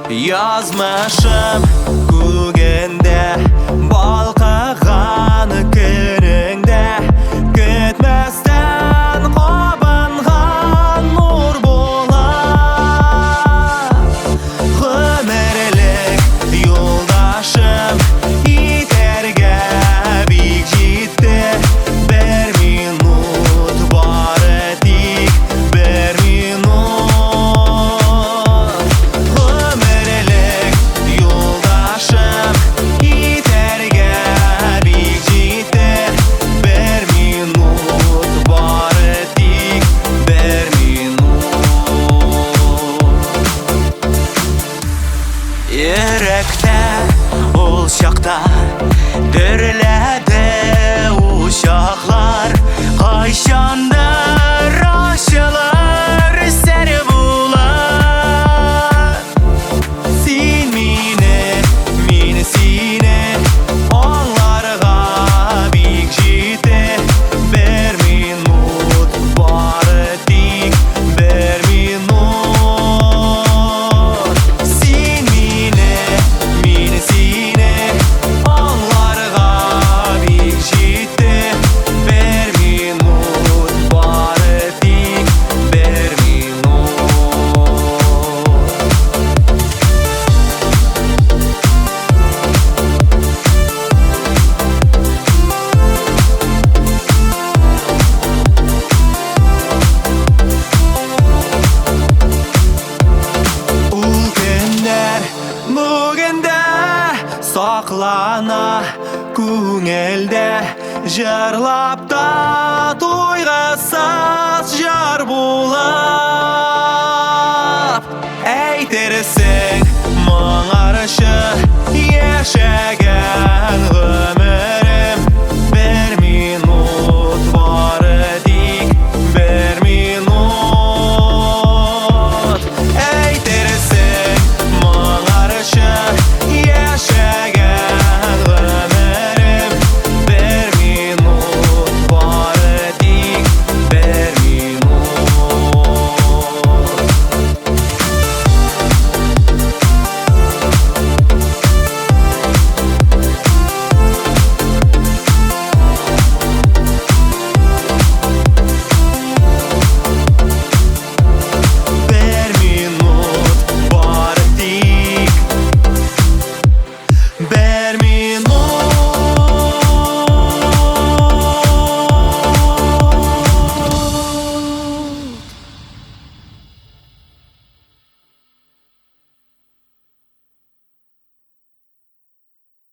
Yazmışım kөгенде балқыған күніңде күтместен қабынған нұр болып ғұмырлік жолдашым итерге биік жетті бір минут бары тек бір минут ғұмырлік жолдашым итерге биік жетті бір минут бары тек бір минут Ерікті ол шақта дүрләді ошақлар қайшандар ашылар сәр болар Сен мені, мен сені аңларға биік жетті бір минут бары тек бір минут Сен мені, мен сені аңларға биік жетті бір минут бары тек бір минут Ул күндер бүгінде сақлана көңілде жырлап та тойғысыз жар болып әйтерсің мың аршы ешеген